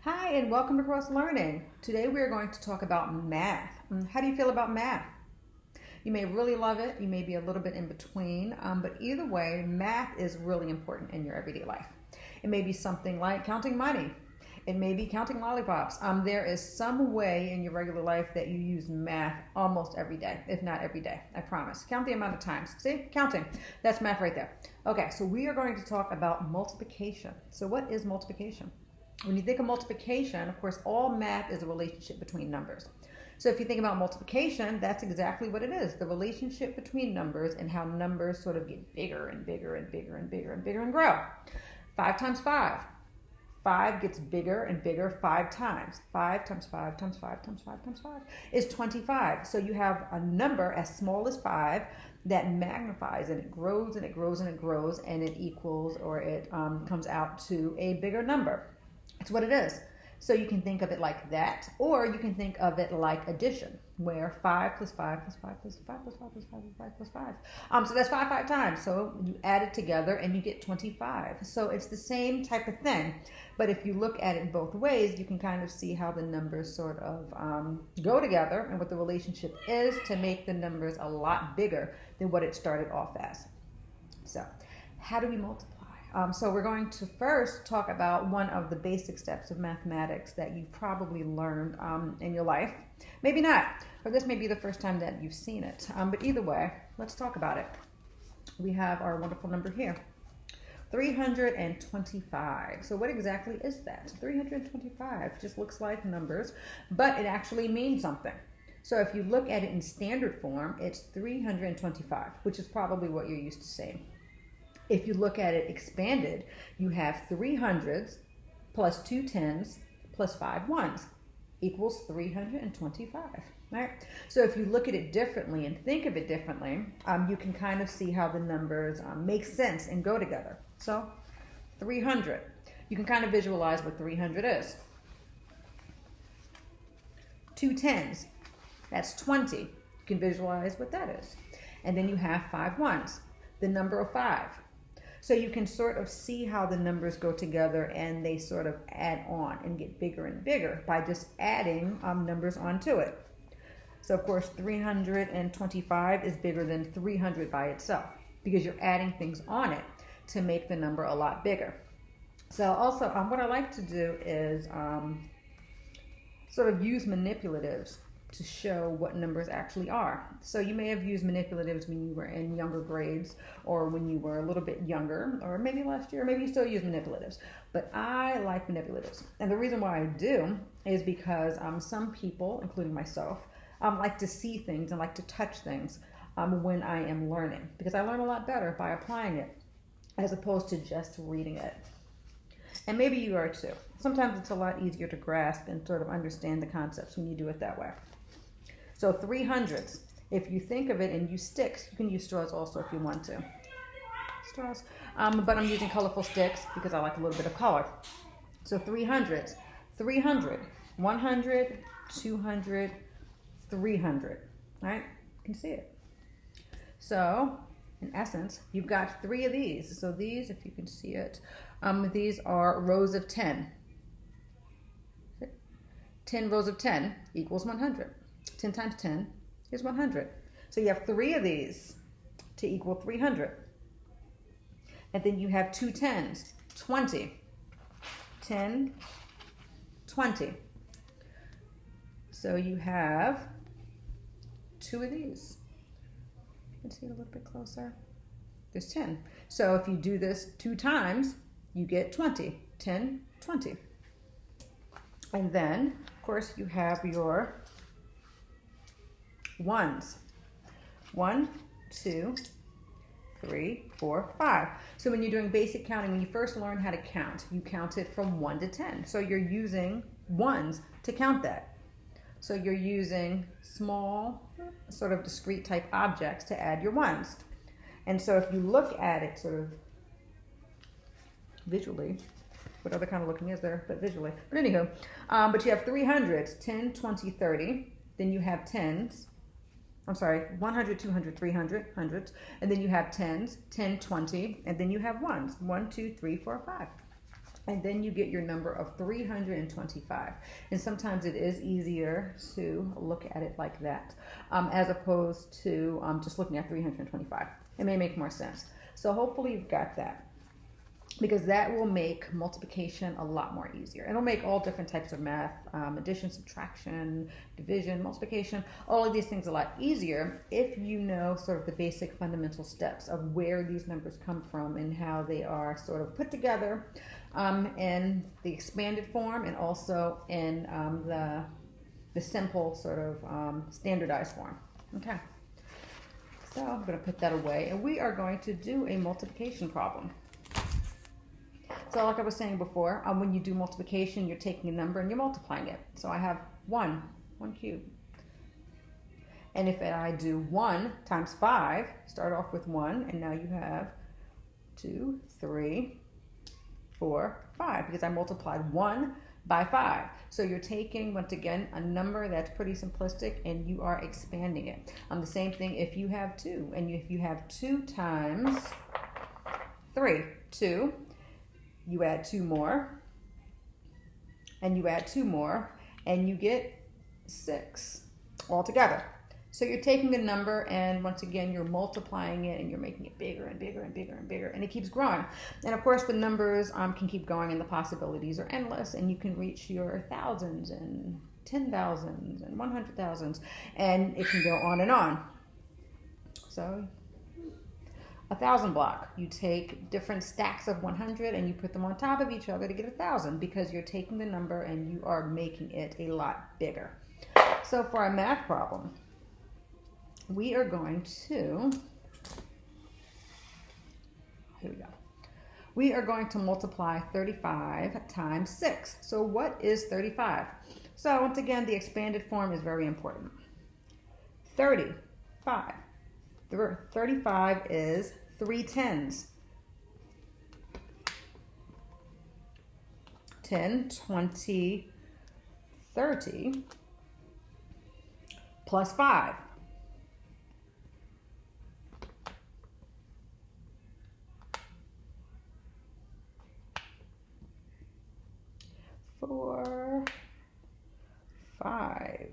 Hi, and welcome to Cross Learning. Today we are going to talk about math. How do you feel about math? You may really love it, you may be a little bit in between, but either way, math is really important in your everyday life. It may be something like counting money. It may be counting lollipops. There is some way in your regular life that you use math almost every day, if not every day, I promise. Count the amount of times. See, counting. That's math right there. Okay, so we are going to talk about multiplication. So what is multiplication? When you think of multiplication, of course, all math is a relationship between numbers. So if you think about multiplication, that's exactly what it is, the relationship between numbers and how numbers sort of get bigger and bigger and bigger and bigger and bigger and grow. 5 times 5. 5 gets bigger and bigger 5 times. 5 times 5 times 5 times 5 times 5 is 25. So you have a number as small as 5 that magnifies and it grows and it grows and it grows and it equals or it comes out to a bigger number. It's what it is. So you can think of it like that, or you can think of it like addition, where 5 plus 5 plus 5 plus 5 plus 5 plus 5 plus 5 plus 5. So that's 5 times. So you add it together and you get 25. So it's the same type of thing. But if you look at it both ways, you can kind of see how the numbers sort of go together and what the relationship is to make the numbers a lot bigger than what it started off as. So how do we multiply? So we're going to first talk about one of the basic steps of mathematics that you've probably learned in your life. Maybe not, or this may be the first time that you've seen it. But either way, let's talk about it. We have our wonderful number here, 325. So what exactly is that? 325 just looks like numbers, but it actually means something. So if you look at it in standard form, it's 325, which is probably what you're used to saying. If you look at it expanded, you have 3 hundreds plus 2 tens plus 5 ones equals 325, right? So if you look at it differently and think of it differently, you can kind of see how the numbers make sense and go together. So 300, you can kind of visualize what 300 is. 2 tens, that's 20. You can visualize what that is. And then you have 5 ones, the number of 5. So you can sort of see how the numbers go together and they sort of add on and get bigger and bigger by just adding numbers onto it. So of course 325 is bigger than 300 by itself because you're adding things on it to make the number a lot bigger. So also what I like to do is sort of use manipulatives to show what numbers actually are. So you may have used manipulatives when you were in younger grades or when you were a little bit younger or maybe last year, maybe you still use manipulatives. But I like manipulatives. And the reason why I do is because some people, including myself, like to see things and like to touch things when I am learning because I learn a lot better by applying it as opposed to just reading it. And maybe you are too. Sometimes it's a lot easier to grasp and sort of understand the concepts when you do it that way. So 300s, if you think of it and use sticks, you can use straws also if you want to. Straws. But I'm using colorful sticks because I like a little bit of color. So 300s, 300, 100, 200, 300, right? You can see it. So in essence, you've got 3 of these. So these, if you can see it, these are rows of 10. 10 rows of 10 equals 100. 10 times 10 is 100. So you have 3 of these to equal 300. And then you have 2 tens, 20. 10, 20. So you have 2 of these. You can see it a little bit closer. There's 10. So if you do this 2 times, you get 20. 10, 20. And then, of course, you have your ones. 1, 2, 3, 4, 5. So when you're doing basic counting, when you first learn how to count, you count it from 1 to 10. So you're using ones to count that. So you're using small, sort of discrete type objects to add your ones. And so if you look at it sort of visually, what other kind of looking is there, but visually. But anywho, but you have 300s, 10, 20, 30. Then you have tens. I'm sorry, 100, 200, 300, hundreds. And then you have tens, 10, 20. And then you have ones, 1, 2, 3, 4, 5. And then you get your number of 325. And sometimes it is easier to look at it like that, as opposed to just looking at 325. It may make more sense. So hopefully you've got that, because that will make multiplication a lot more easier. It'll make all different types of math, addition, subtraction, division, multiplication, all of these things a lot easier if you know sort of the basic fundamental steps of where these numbers come from and how they are sort of put together in the expanded form and also in the simple sort of standardized form. Okay, so I'm going to put that away, and we are going to do a multiplication problem. So like I was saying before, when you do multiplication, you're taking a number and you're multiplying it. So I have 1 cubed. And if I do 1 times 5, start off with 1, and now you have 2, 3, 4, 5, because I multiplied 1 by 5. So you're taking, once again, a number that's pretty simplistic and you are expanding it. The same thing if you have 2, and if you have 2 times 3, 2, you add 2 more, and you add 2 more, and you get 6 altogether. So you're taking a number, and once again, you're multiplying it, and you're making it bigger and bigger and bigger and bigger, and it keeps growing. And of course, the numbers can keep going, and the possibilities are endless, and you can reach your thousands and 10,000s and 100,000s, and it can go on and on. So 1,000 block, you take different stacks of 100 and you put them on top of each other to get 1,000, because you're taking the number and you are making it a lot bigger. So for our math problem, we are going to, here we go. We are going to multiply 35 times 6. So what is 35? So once again, the expanded form is very important. 35 is 3 tens. 10, 20, 30 plus 5. Four, 5.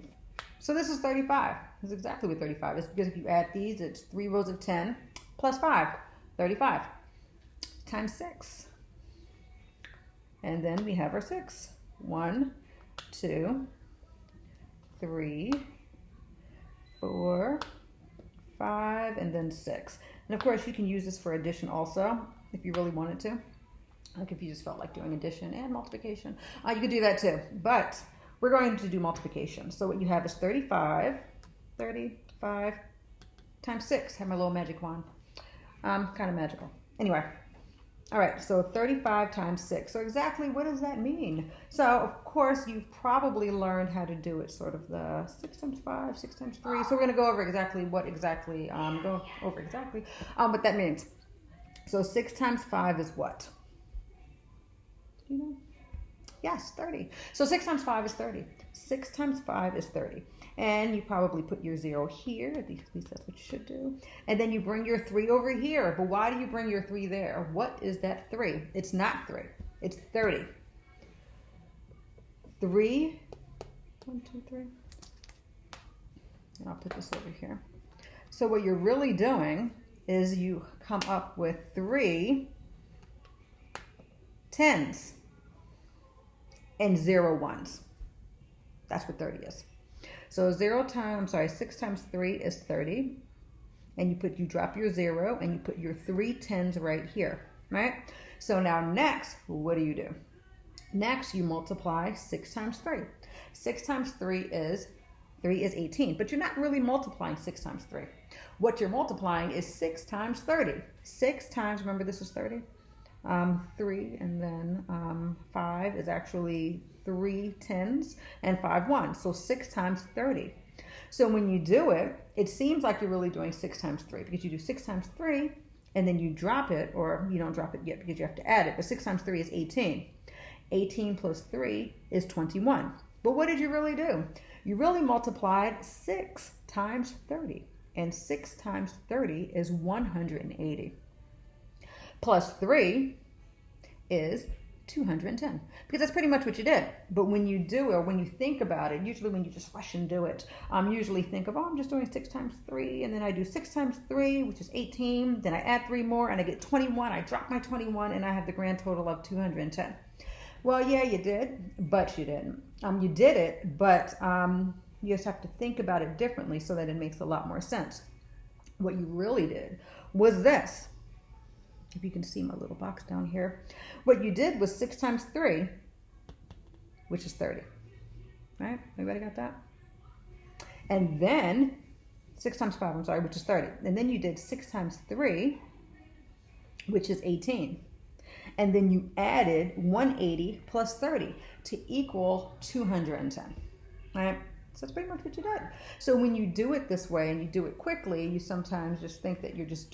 So this is 35. This is exactly what 35 is, because if you add these, it's 3 rows of 10 plus 5, 35 times 6. And then we have our 6. 1, 2, 3, 4, 5, and then 6. And of course, you can use this for addition also, if you really wanted to. Like if you just felt like doing addition and multiplication, you could do that too. But we're going to do multiplication. So what you have is 35 times 6. I have my little magic wand. Kind of magical. Anyway, all right, so 35 times 6. So exactly what does that mean? So of course, you've probably learned how to do it sort of the 6 times 5, 6 times 3. So we're going to go over exactly what that means. So 6 times 5 is what? You know? Yes, 30. So 6 times 5 is 30. 6 times 5 is 30. And you probably put your 0 here. At least that's what you should do. And then you bring your 3 over here. But why do you bring your 3 there? What is that 3? It's not 3. It's 30. 3. 1, 2, 3. And I'll put this over here. So what you're really doing is you come up with 3 tens and 0 ones. That's what 30 is. So 6 times 3 is 30. And you drop your 0 and you put your 3 tens right here, right? So now next, what do? Next, you multiply 6 times 3. 6 times 3 is 18, but you're not really multiplying 6 times 3. What you're multiplying is 6 times 30. 6 times, remember this is 30? 3 and then 5 is actually 3 tens and 5 ones. So 6 times 30. So when you do it, it seems like you're really doing 6 times 3 because you do 6 times 3 and then you drop it, or you don't drop it yet because you have to add it. But 6 times 3 is 18. 18 plus 3 is 21. But what did you really do? You really multiplied 6 times 30. And 6 times 30 is 180. Plus 3 is 210, because that's pretty much what you did. But when you do it, or when you think about it, usually when you just rush and do it, usually think of, I'm just doing 6 times 3, and then I do 6 times 3, which is 18, then I add 3 more, and I get 21, I drop my 21, and I have the grand total of 210. Well, yeah, you did, but you didn't. You did it, but you just have to think about it differently so that it makes a lot more sense. What you really did was this. If you can see my little box down here. What you did was 6 times 3, which is 30. Right? Everybody got that? And then 6 times 5, I'm sorry, which is 30. And then you did 6 times 3, which is 18. And then you added 180 plus 30 to equal 210. Right? So that's pretty much what you did. So when you do it this way and you do it quickly, you sometimes just think that you're just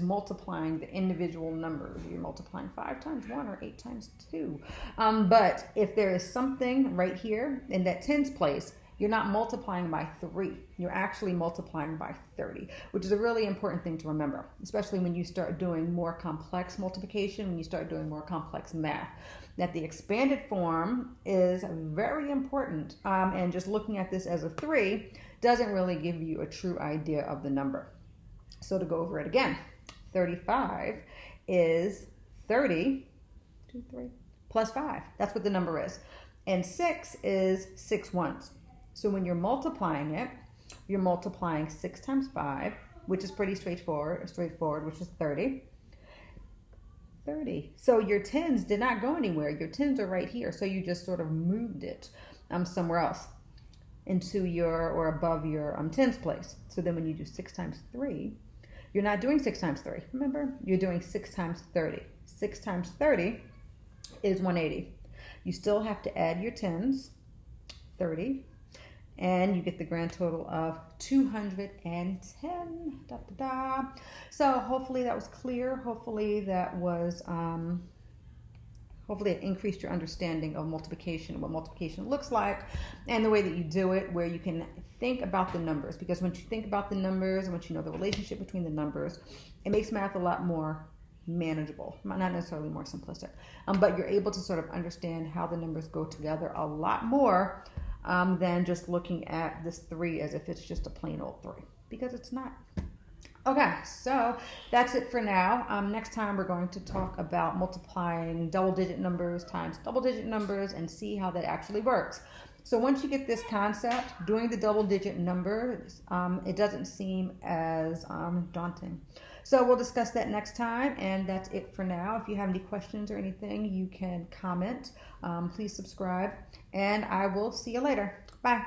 multiplying the individual numbers. You're multiplying 5 times 1 or 8 times 2. But if there is something right here in that tens place, you're not multiplying by 3. You're actually multiplying by 30, which is a really important thing to remember, especially when you start doing more complex multiplication, when you start doing more complex math. That the expanded form is very important, and just looking at this as a 3 doesn't really give you a true idea of the number. So to go over it again, 35 is 30, 2, 3, plus 5. That's what the number is. And 6 is 6 ones. So when you're multiplying it, you're multiplying 6 times 5, which is pretty straightforward, which is 30. 30. So your tens did not go anywhere. Your tens are right here. So you just sort of moved it somewhere else into your, or above your tens place. So then when you do 6 times 3, you're not doing 6 times 3. Remember? You're doing 6 times 30. 6 times 30 is 180. You still have to add your tens, 30, and you get the grand total of 210. Da, da, da. So hopefully that was clear. Hopefully that was, hopefully it increased your understanding of multiplication, what multiplication looks like, and the way that you do it, where you can think about the numbers. Because once you think about the numbers, and once you know the relationship between the numbers, it makes math a lot more manageable, not necessarily more simplistic, but you're able to sort of understand how the numbers go together a lot more than just looking at this 3 as if it's just a plain old 3, because it's not. Okay, so that's it for now. Next time we're going to talk about multiplying double-digit numbers times double-digit numbers and see how that actually works. So once you get this concept, doing the double-digit numbers, it doesn't seem as daunting. So we'll discuss that next time, and that's it for now. If you have any questions or anything, you can comment. Please subscribe, and I will see you later. Bye.